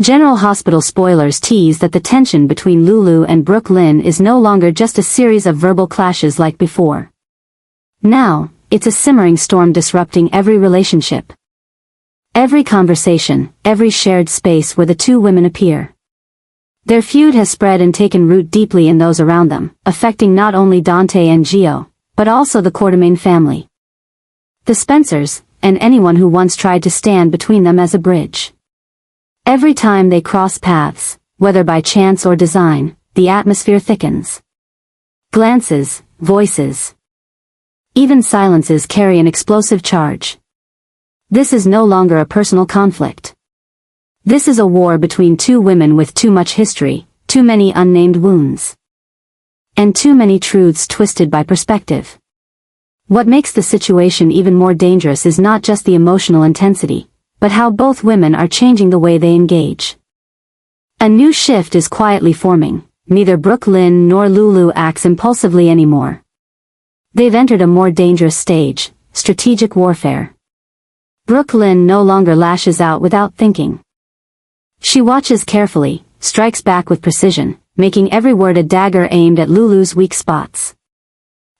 General Hospital spoilers tease that the tension between Lulu and Brook Lynn is no longer just a series of verbal clashes like before. Now, it's a simmering storm disrupting every relationship. Every conversation, every shared space where the two women appear. Their feud has spread and taken root deeply in those around them, affecting not only Dante and Gio, but also the Quartermain family, the Spencers, and anyone who once tried to stand between them as a bridge. Every time they cross paths, whether by chance or design, the atmosphere thickens. Glances, voices, even silences carry an explosive charge. This is no longer a personal conflict. This is a war between two women with too much history, too many unnamed wounds, and too many truths twisted by perspective. What makes the situation even more dangerous is not just the emotional intensity, but how both women are changing the way they engage. A new shift is quietly forming. Neither Brook Lynn nor Lulu acts impulsively anymore. They've entered a more dangerous stage, strategic warfare. Brook Lynn no longer lashes out without thinking. She watches carefully, strikes back with precision, making every word a dagger aimed at Lulu's weak spots.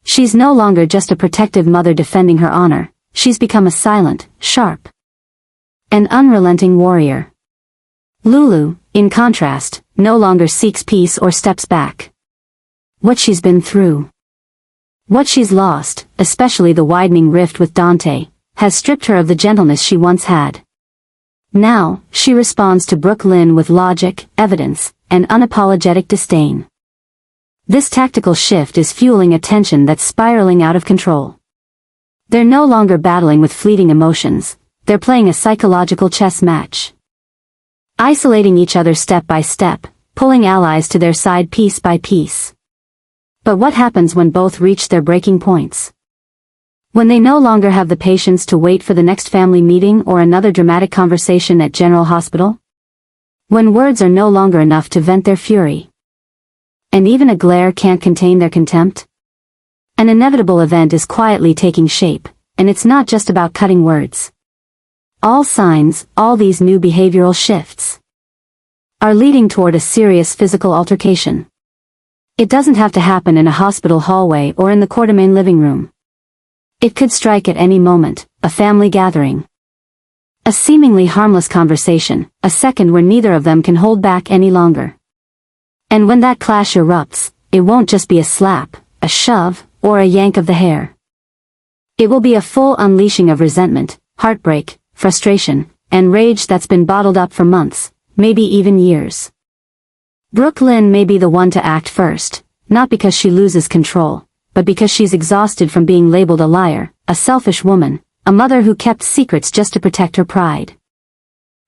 She's no longer just a protective mother defending her honor, she's become a silent, sharp, and unrelenting warrior. Lulu, in contrast, no longer seeks peace or steps back. What she's been through, what she's lost, especially the widening rift with Dante, has stripped her of the gentleness she once had. Now, she responds to Brook Lynn with logic, evidence, and unapologetic disdain. This tactical shift is fueling a tension that's spiraling out of control. They're no longer battling with fleeting emotions, they're playing a psychological chess match. Isolating each other step by step, pulling allies to their side piece by piece. But what happens when both reach their breaking points? When they no longer have the patience to wait for the next family meeting or another dramatic conversation at General Hospital? When words are no longer enough to vent their fury, and even a glare can't contain their contempt? An inevitable event is quietly taking shape, and it's not just about cutting words. All signs, all these new behavioral shifts, are leading toward a serious physical altercation. It doesn't have to happen in a hospital hallway or in the Quartermain living room. It could strike at any moment, a family gathering, a seemingly harmless conversation, a second where neither of them can hold back any longer. And when that clash erupts, it won't just be a slap, a shove, or a yank of the hair. It will be a full unleashing of resentment, heartbreak, frustration, and rage that's been bottled up for months, maybe even years. Brook Lynn may be the one to act first, not because she loses control, but because she's exhausted from being labeled a liar, a selfish woman, a mother who kept secrets just to protect her pride.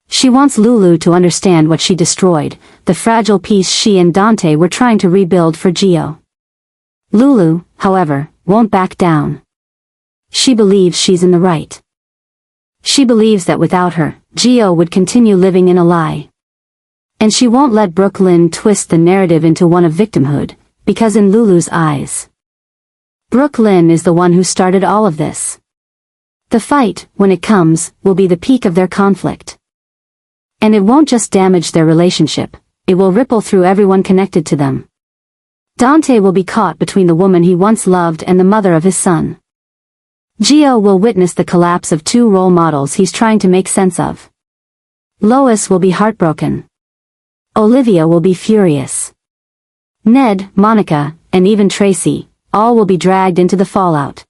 She wants Lulu to understand what she destroyed, the fragile piece she and Dante were trying to rebuild for Gio. Lulu, however, won't back down. She believes she's in the right. She believes that without her, Gio would continue living in a lie. And she won't let Brook Lynn twist the narrative into one of victimhood, because in Lulu's eyes, Brook Lynn is the one who started all of this. The fight, when it comes, will be the peak of their conflict. And it won't just damage their relationship, it will ripple through everyone connected to them. Dante will be caught between the woman he once loved and the mother of his son. Gio will witness the collapse of two role models he's trying to make sense of. Lois will be heartbroken. Olivia will be furious. Ned, Monica, and even Tracy, all will be dragged into the fallout.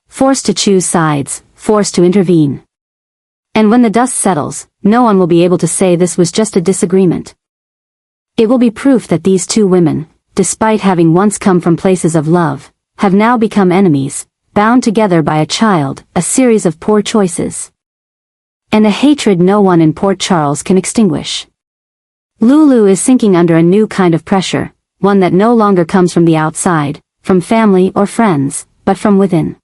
Forced to choose sides, forced to intervene. And when the dust settles, no one will be able to say this was just a disagreement. It will be proof that these two women, despite having once come from places of love, have now become enemies, bound together by a child, a series of poor choices, and a hatred no one in Port Charles can extinguish. Lulu is sinking under a new kind of pressure, one that no longer comes from the outside, from family or friends, but from within.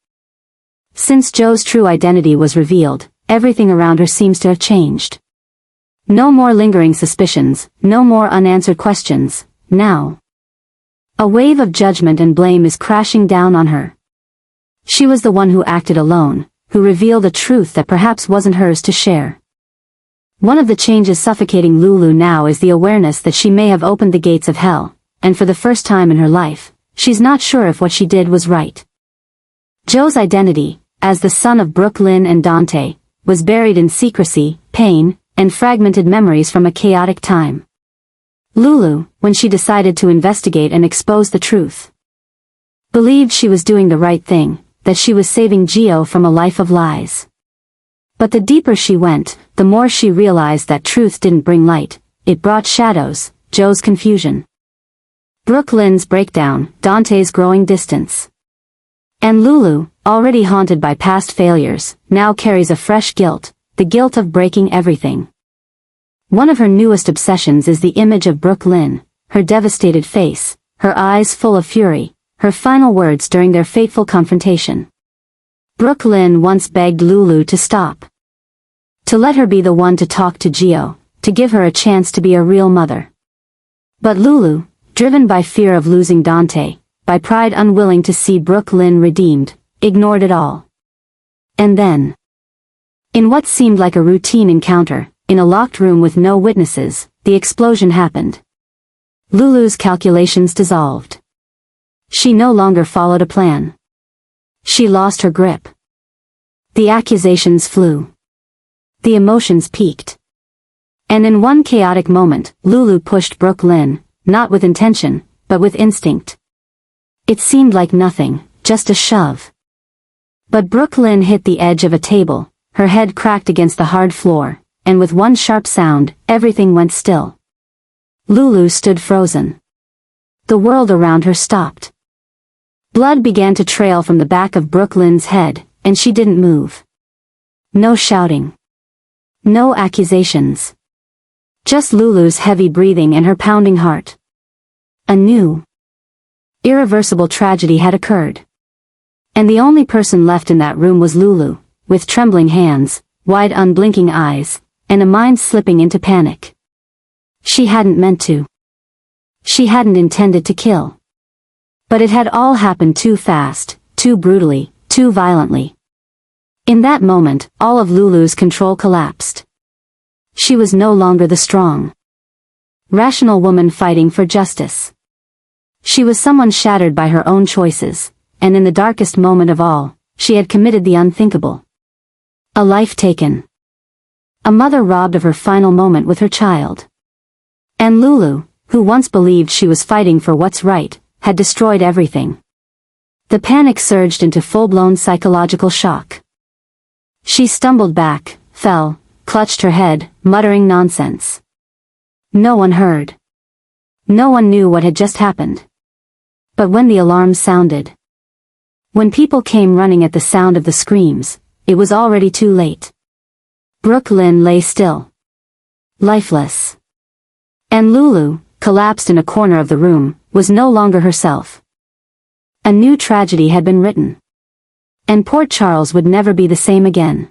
Since Joe's true identity was revealed, everything around her seems to have changed. No more lingering suspicions, no more unanswered questions, now. A wave of judgment and blame is crashing down on her. She was the one who acted alone, who revealed a truth that perhaps wasn't hers to share. One of the changes suffocating Lulu now is the awareness that she may have opened the gates of hell, and for the first time in her life, she's not sure if what she did was right. Joe's identity, as the son of Brook Lynn and Dante, was buried in secrecy, pain, and fragmented memories from a chaotic time. Lulu, when she decided to investigate and expose the truth, believed she was doing the right thing, that she was saving Gio from a life of lies. But the deeper she went, the more she realized that truth didn't bring light, it brought shadows, Joe's confusion, Brook Lynn's breakdown, Dante's growing distance. And Lulu, already haunted by past failures, now carries a fresh guilt, the guilt of breaking everything. One of her newest obsessions is the image of Brook Lynn, her devastated face, her eyes full of fury, her final words during their fateful confrontation. Brook Lynn once begged Lulu to stop, to let her be the one to talk to Gio, to give her a chance to be a real mother. But Lulu, driven by fear of losing Dante, by pride unwilling to see Brook Lynn redeemed, ignored it all. And then, in what seemed like a routine encounter, in a locked room with no witnesses, the explosion happened. Lulu's calculations dissolved. She no longer followed a plan. She lost her grip. The accusations flew. The emotions peaked. And in one chaotic moment, Lulu pushed Brook Lynn, not with intention, but with instinct. It seemed like nothing, just a shove. But Brook Lynn hit the edge of a table, her head cracked against the hard floor, and with one sharp sound, everything went still. Lulu stood frozen. The world around her stopped. Blood began to trail from the back of Brook Lynn's head, and she didn't move. No shouting. No accusations. Just Lulu's heavy breathing and her pounding heart. A new, irreversible tragedy had occurred. And the only person left in that room was Lulu, with trembling hands, wide unblinking eyes, and a mind slipping into panic. She hadn't meant to. She hadn't intended to kill. But it had all happened too fast, too brutally, too violently. In that moment, all of Lulu's control collapsed. She was no longer the strong, rational woman fighting for justice. She was someone shattered by her own choices, and in the darkest moment of all, she had committed the unthinkable. A life taken. A mother robbed of her final moment with her child. And Lulu, who once believed she was fighting for what's right, had destroyed everything. The panic surged into full-blown psychological shock. She stumbled back, fell, clutched her head, muttering nonsense. No one heard. No one knew what had just happened. But when the alarm sounded, when people came running at the sound of the screams, it was already too late. Brook Lynn lay still, lifeless. And Lulu, collapsed in a corner of the room, was no longer herself. A new tragedy had been written. And poor Charles would never be the same again.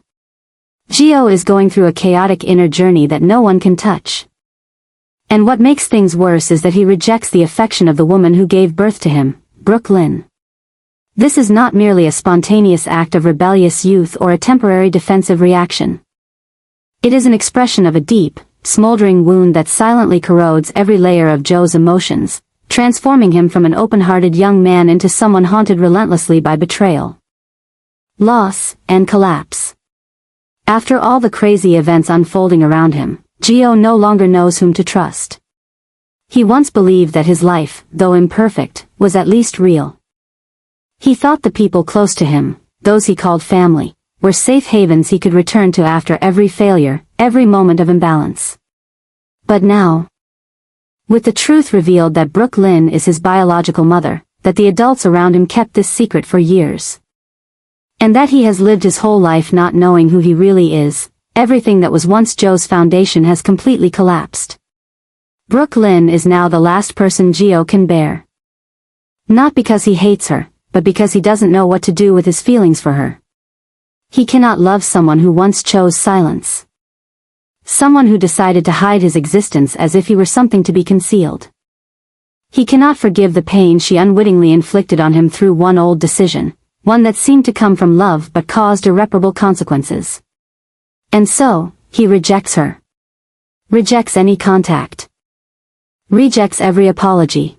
Gio is going through a chaotic inner journey that no one can touch. And what makes things worse is that he rejects the affection of the woman who gave birth to him, Brook Lynn. This is not merely a spontaneous act of rebellious youth or a temporary defensive reaction. It is an expression of a deep, smoldering wound that silently corrodes every layer of Joe's emotions, transforming him from an open-hearted young man into someone haunted relentlessly by betrayal, loss, and collapse. After all the crazy events unfolding around him, Gio no longer knows whom to trust. He once believed that his life, though imperfect, was at least real. He thought the people close to him, those he called family, were safe havens he could return to after every failure, every moment of imbalance. But now, with the truth revealed that Brook Lynn is his biological mother, that the adults around him kept this secret for years, and that he has lived his whole life not knowing who he really is, everything that was once Joe's foundation has completely collapsed. Brook Lynn is now the last person Gio can bear. Not because he hates her, but because he doesn't know what to do with his feelings for her. He cannot love someone who once chose silence. Someone who decided to hide his existence as if he were something to be concealed. He cannot forgive the pain she unwittingly inflicted on him through one old decision, one that seemed to come from love but caused irreparable consequences. And so, he rejects her. Rejects any contact. Rejects every apology.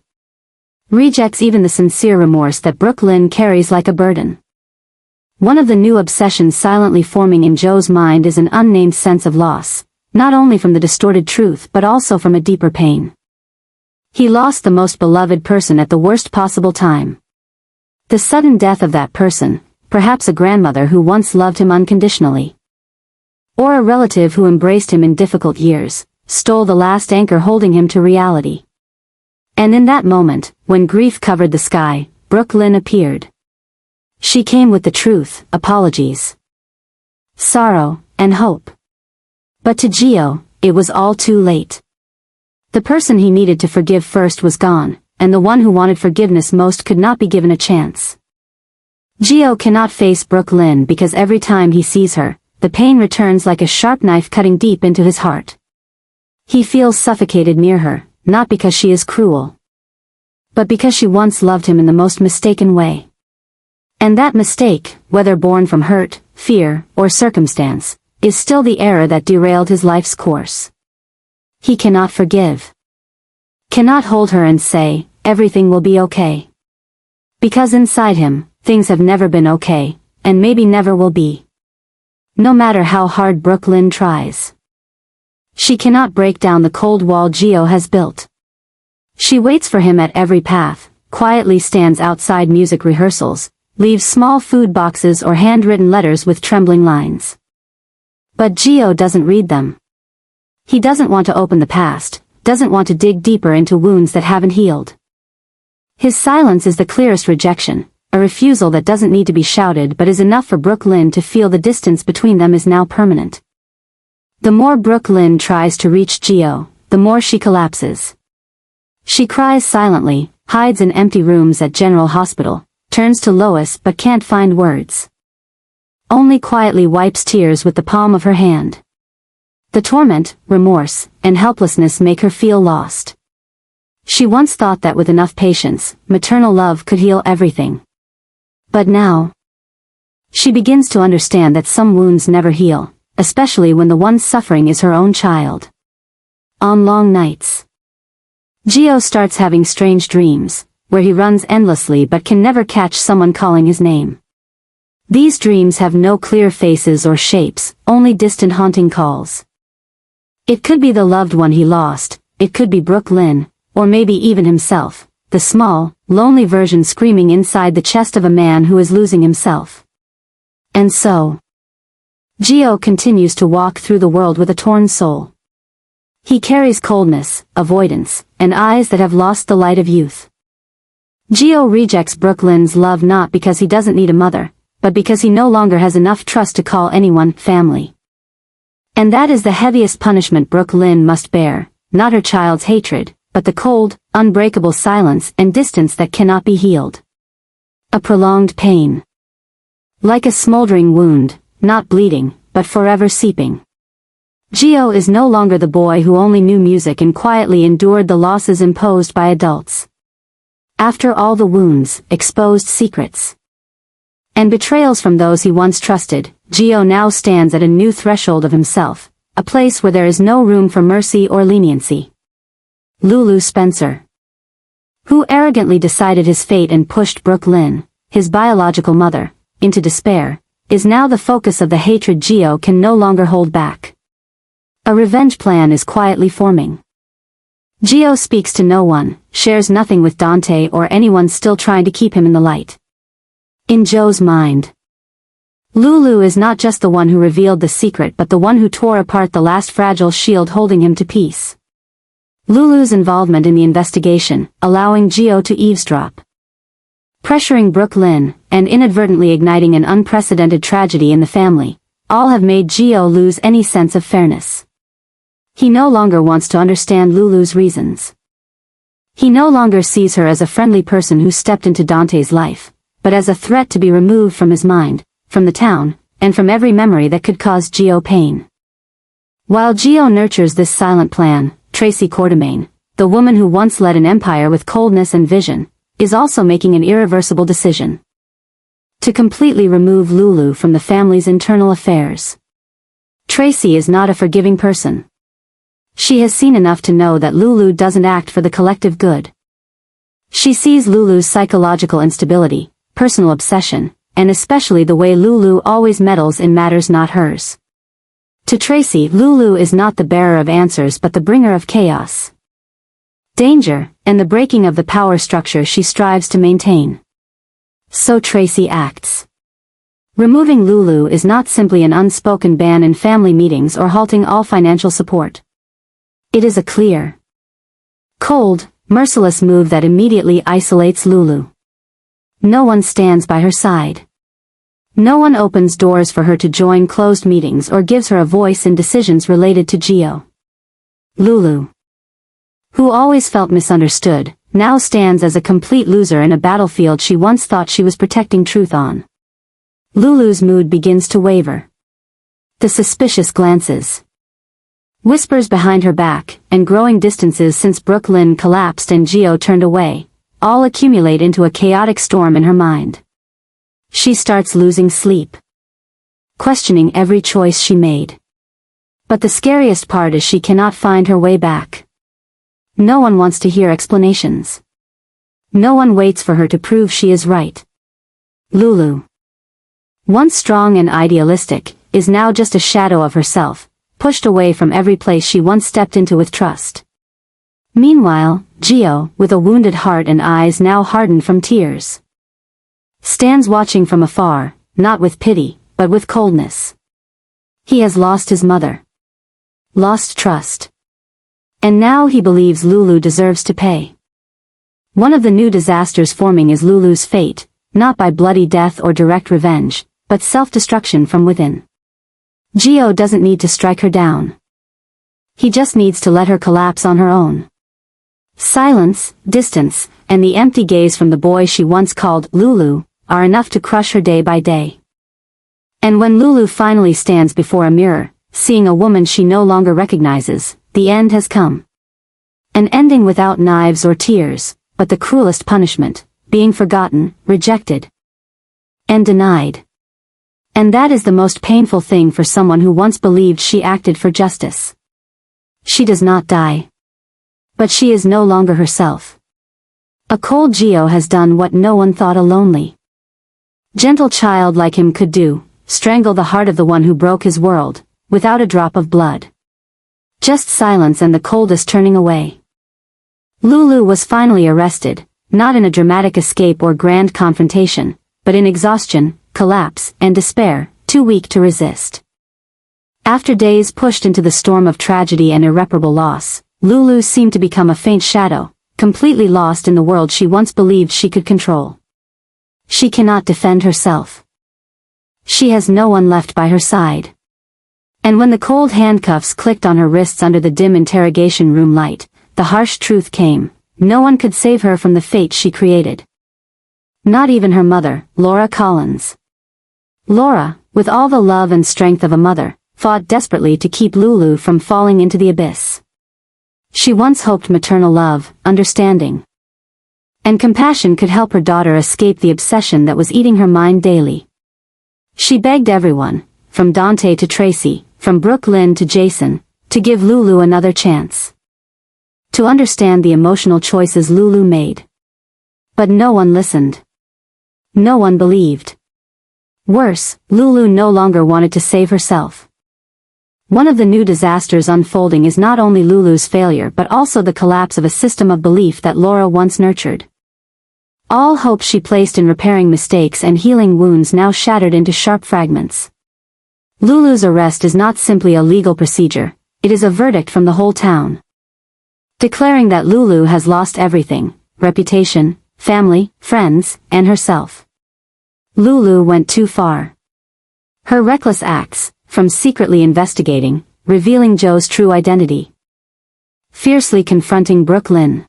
Rejects even the sincere remorse that Brook Lynn carries like a burden. One of the new obsessions silently forming in Joe's mind is an unnamed sense of loss, not only from the distorted truth but also from a deeper pain. He lost the most beloved person at the worst possible time. The sudden death of that person, perhaps a grandmother who once loved him unconditionally. Or a relative who embraced him in difficult years, stole the last anchor holding him to reality. And in that moment, when grief covered the sky, Brook Lynn appeared. She came with the truth, apologies, sorrow, and hope. But to Gio, it was all too late. The person he needed to forgive first was gone, and the one who wanted forgiveness most could not be given a chance. Gio cannot face Brook Lynn because every time he sees her, the pain returns like a sharp knife cutting deep into his heart. He feels suffocated near her, not because she is cruel, but because she once loved him in the most mistaken way. And that mistake, whether born from hurt, fear, or circumstance, is still the error that derailed his life's course. He cannot forgive. Cannot hold her and say, everything will be okay. Because inside him, things have never been okay, and maybe never will be. No matter how hard Brook Lynn tries. She cannot break down the cold wall Gio has built. She waits for him at every path, quietly stands outside music rehearsals, leaves small food boxes or handwritten letters with trembling lines. But Gio doesn't read them. He doesn't want to open the past, doesn't want to dig deeper into wounds that haven't healed. His silence is the clearest rejection, a refusal that doesn't need to be shouted but is enough for Brook Lynn to feel the distance between them is now permanent. The more Brook Lynn tries to reach Gio, the more she collapses. She cries silently, hides in empty rooms at General Hospital, turns to Lois but can't find words. Only quietly wipes tears with the palm of her hand. The torment, remorse, and helplessness make her feel lost. She once thought that with enough patience, maternal love could heal everything. But now, she begins to understand that some wounds never heal, especially when the one suffering is her own child. On long nights, Gio starts having strange dreams, where he runs endlessly but can never catch someone calling his name. These dreams have no clear faces or shapes, only distant haunting calls. It could be the loved one he lost, it could be Brook Lynn, or maybe even himself, the small, lonely version screaming inside the chest of a man who is losing himself. And so, Gio continues to walk through the world with a torn soul. He carries coldness, avoidance, and eyes that have lost the light of youth. Gio rejects Brook Lynn's love not because he doesn't need a mother, but because he no longer has enough trust to call anyone family. And that is the heaviest punishment Brook Lynn must bear, not her child's hatred, but the cold, unbreakable silence and distance that cannot be healed. A prolonged pain. Like a smoldering wound, not bleeding, but forever seeping. Gio is no longer the boy who only knew music and quietly endured the losses imposed by adults. After all the wounds, exposed secrets, and betrayals from those he once trusted, Gio now stands at a new threshold of himself, a place where there is no room for mercy or leniency. Lulu Spencer, who arrogantly decided his fate and pushed Brook Lynn, his biological mother, into despair, is now the focus of the hatred Gio can no longer hold back. A revenge plan is quietly forming. Gio speaks to no one, shares nothing with Dante or anyone still trying to keep him in the light. In Joe's mind, Lulu is not just the one who revealed the secret but the one who tore apart the last fragile shield holding him to peace. Lulu's involvement in the investigation, allowing Gio to eavesdrop, pressuring Brook Lynn, and inadvertently igniting an unprecedented tragedy in the family, all have made Gio lose any sense of fairness. He no longer wants to understand Lulu's reasons. He no longer sees her as a friendly person who stepped into Dante's life, but as a threat to be removed from his mind, from the town, and from every memory that could cause Gio pain. While Gio nurtures this silent plan, Tracy Quartermaine, the woman who once led an empire with coldness and vision, is also making an irreversible decision. To completely remove Lulu from the family's internal affairs. Tracy is not a forgiving person. She has seen enough to know that Lulu doesn't act for the collective good. She sees Lulu's psychological instability, personal obsession, and especially the way Lulu always meddles in matters not hers. To Tracy, Lulu is not the bearer of answers but the bringer of chaos, danger, and the breaking of the power structure she strives to maintain. So Tracy acts. Removing Lulu is not simply an unspoken ban in family meetings or halting all financial support. It is a clear, cold, merciless move that immediately isolates Lulu. No one stands by her side. No one opens doors for her to join closed meetings or gives her a voice in decisions related to Gio. Lulu, who always felt misunderstood, now stands as a complete loser in a battlefield she once thought she was protecting truth on. Lulu's mood begins to waver. The suspicious glances, whispers behind her back, and growing distances since Brook Lynn collapsed and Gio turned away, all accumulate into a chaotic storm in her mind. She starts losing sleep, questioning every choice she made. But the scariest part is she cannot find her way back. No one wants to hear explanations. No one waits for her to prove she is right. Lulu, once strong and idealistic, is now just a shadow of herself, pushed away from every place she once stepped into with trust. Meanwhile, Gio, with a wounded heart and eyes now hardened from tears, stands watching from afar, not with pity, but with coldness. He has lost his mother, lost trust, and now he believes Lulu deserves to pay. One of the new disasters forming is Lulu's fate, not by bloody death or direct revenge, but self-destruction from within. Gio doesn't need to strike her down. He just needs to let her collapse on her own. Silence, distance, and the empty gaze from the boy she once called Lulu are enough to crush her day by day. And when Lulu finally stands before a mirror, seeing a woman she no longer recognizes, the end has come. An ending without knives or tears, but the cruelest punishment, being forgotten, rejected, and denied. And that is the most painful thing for someone who once believed she acted for justice. She does not die, but she is no longer herself. A cold Gio has done what no one thought a lonely, gentle child like him could do, strangle the heart of the one who broke his world, without a drop of blood. Just silence and the coldest turning away. Lulu was finally arrested, not in a dramatic escape or grand confrontation, but in exhaustion, collapse, and despair, too weak to resist. After days pushed into the storm of tragedy and irreparable loss, Lulu seemed to become a faint shadow, completely lost in the world she once believed she could control. She cannot defend herself. She has no one left by her side. And when the cold handcuffs clicked on her wrists under the dim interrogation room light, the harsh truth came: no one could save her from the fate she created. Not even her mother, Laura Collins. Laura, with all the love and strength of a mother, fought desperately to keep Lulu from falling into the abyss. She once hoped maternal love, understanding, and compassion could help her daughter escape the obsession that was eating her mind daily. She begged everyone, from Dante to Tracy, from Brook Lynn to Jason, to give Lulu another chance. To understand the emotional choices Lulu made. But no one listened. No one believed. Worse, Lulu no longer wanted to save herself. One of the new disasters unfolding is not only Lulu's failure but also the collapse of a system of belief that Laura once nurtured. All hope she placed in repairing mistakes and healing wounds now shattered into sharp fragments. Lulu's arrest is not simply a legal procedure, it is a verdict from the whole town, declaring that Lulu has lost everything: reputation, family, friends, and herself. Lulu went too far. Her reckless acts, from secretly investigating, revealing Joe's true identity, fiercely confronting Brook Lynn,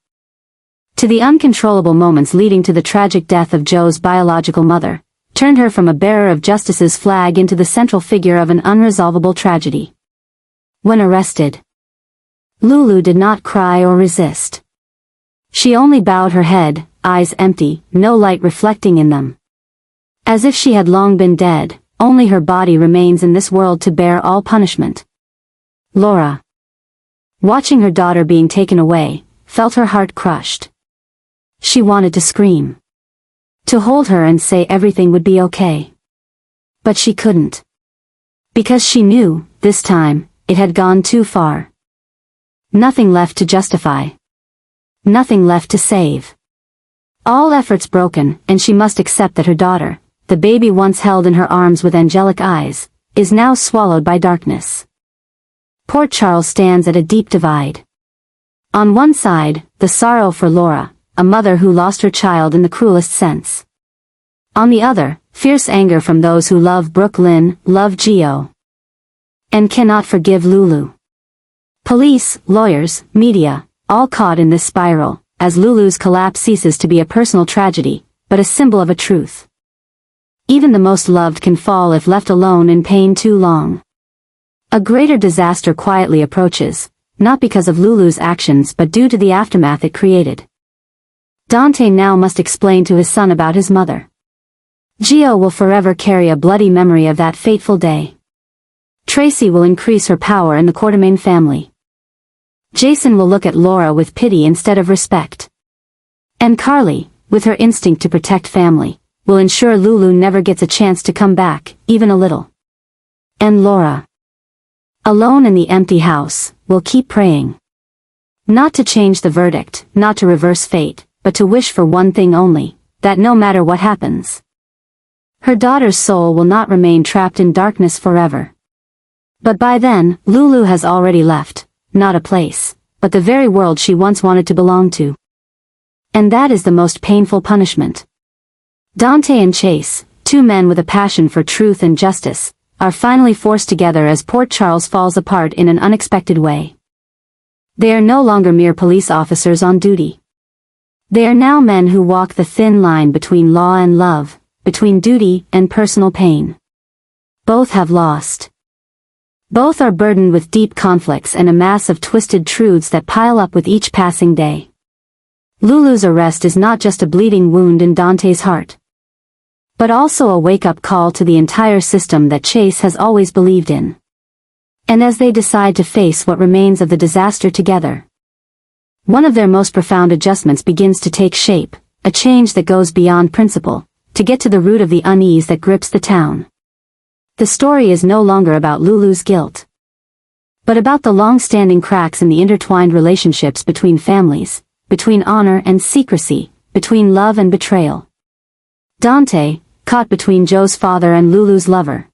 to the uncontrollable moments leading to the tragic death of Joe's biological mother, turned her from a bearer of justice's flag into the central figure of an unresolvable tragedy. When arrested, Lulu did not cry or resist. She only bowed her head, eyes empty, no light reflecting in them. As if she had long been dead, only her body remains in this world to bear all punishment. Laura, Watching her daughter being taken away, felt her heart crushed. She wanted to scream. To hold her and say everything would be okay. But she couldn't. Because she knew, this time, it had gone too far. Nothing left to justify. Nothing left to save. All efforts broken, and she must accept that her daughter, the baby once held in her arms with angelic eyes, is now swallowed by darkness. Port Charles stands at a deep divide. On one side, the sorrow for Laura, a mother who lost her child in the cruelest sense. On the other, fierce anger from those who love Brook Lynn, love Gio, and cannot forgive Lulu. Police, lawyers, media, all caught in this spiral, as Lulu's collapse ceases to be a personal tragedy, but a symbol of a truth. Even the most loved can fall if left alone in pain too long. A greater disaster quietly approaches, not because of Lulu's actions but due to the aftermath it created. Dante now must explain to his son about his mother. Gio will forever carry a bloody memory of that fateful day. Tracy will increase her power in the Quartermain family. Jason will look at Laura with pity instead of respect. And Carly, with her instinct to protect family, will ensure Lulu never gets a chance to come back, even a little. And Laura, alone in the empty house, will keep praying. Not to change the verdict, not to reverse fate, but to wish for one thing only, that no matter what happens, her daughter's soul will not remain trapped in darkness forever. But by then, Lulu has already left, not a place, but the very world she once wanted to belong to. And that is the most painful punishment. Dante and Chase, two men with a passion for truth and justice, are finally forced together as Port Charles falls apart in an unexpected way. They are no longer mere police officers on duty. They are now men who walk the thin line between law and love, between duty and personal pain. Both have lost. Both are burdened with deep conflicts and a mass of twisted truths that pile up with each passing day. Lulu's arrest is not just a bleeding wound in Dante's heart, but also a wake-up call to the entire system that Chase has always believed in. And as they decide to face what remains of the disaster together, one of their most profound adjustments begins to take shape, a change that goes beyond principle, to get to the root of the unease that grips the town. The story is no longer about Lulu's guilt, but about the long-standing cracks in the intertwined relationships between families, between honor and secrecy, between love and betrayal. Dante, caught between Joe's father and Lulu's lover,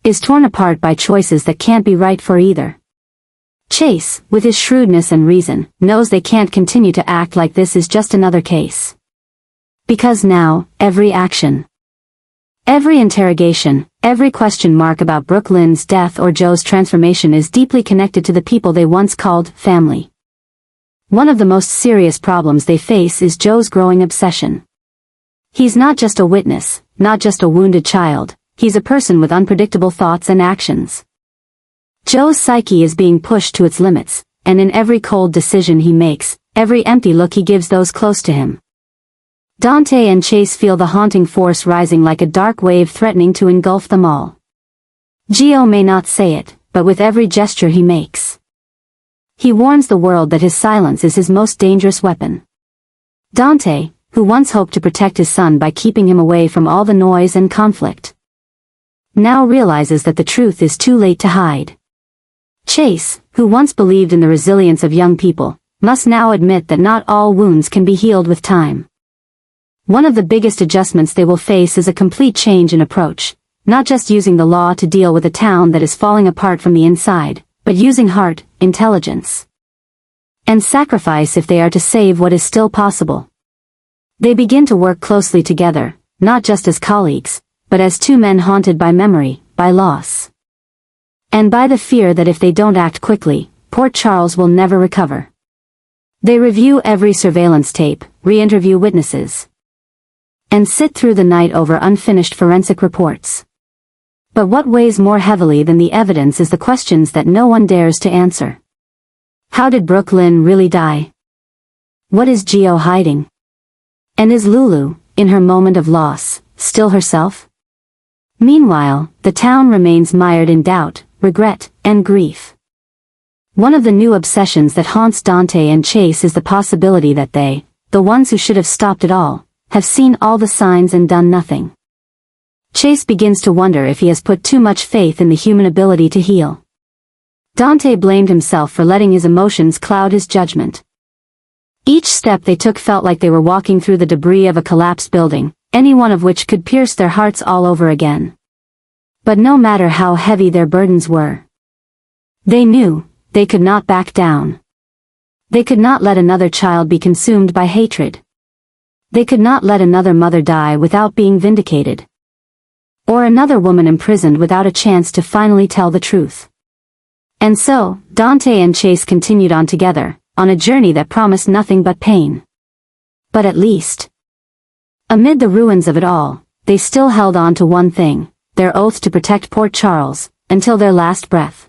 is torn apart by choices that can't be right for either. Chase, with his shrewdness and reason, knows they can't continue to act like this is just another case. Because now, every action, every interrogation, every question mark about Brook Lynn's death or Joe's transformation is deeply connected to the people they once called family. One of the most serious problems they face is Joe's growing obsession. He's not just a witness, not just a wounded child, he's a person with unpredictable thoughts and actions. Joe's psyche is being pushed to its limits, and in every cold decision he makes, every empty look he gives those close to him, Dante and Chase feel the haunting force rising like a dark wave threatening to engulf them all. Gio may not say it, but with every gesture he makes, he warns the world that his silence is his most dangerous weapon. Dante, who once hoped to protect his son by keeping him away from all the noise and conflict, now realizes that the truth is too late to hide. Chase, who once believed in the resilience of young people, must now admit that not all wounds can be healed with time. One of the biggest adjustments they will face is a complete change in approach, not just using the law to deal with a town that is falling apart from the inside, but using heart, intelligence, and sacrifice if they are to save what is still possible. They begin to work closely together, not just as colleagues, but as two men haunted by memory, by loss, and by the fear that if they don't act quickly, Port Charles will never recover. They review every surveillance tape, re-interview witnesses, and sit through the night over unfinished forensic reports. But what weighs more heavily than the evidence is the questions that no one dares to answer. How did Brook Lynn really die? What is Gio hiding? And is Lulu, in her moment of loss, still herself? Meanwhile, the town remains mired in doubt, regret, and grief. One of the new obsessions that haunts Dante and Chase is the possibility that they, the ones who should have stopped it all, have seen all the signs and done nothing. Chase begins to wonder if he has put too much faith in the human ability to heal. Dante blamed himself for letting his emotions cloud his judgment. Each step they took felt like they were walking through the debris of a collapsed building, any one of which could pierce their hearts all over again. But no matter how heavy their burdens were, they knew they could not back down. They could not let another child be consumed by hatred. They could not let another mother die without being vindicated. Or another woman imprisoned without a chance to finally tell the truth. And so, Dante and Chase continued on together, on a journey that promised nothing but pain. But at least, amid the ruins of it all, they still held on to one thing, their oath to protect Port Charles, until their last breath.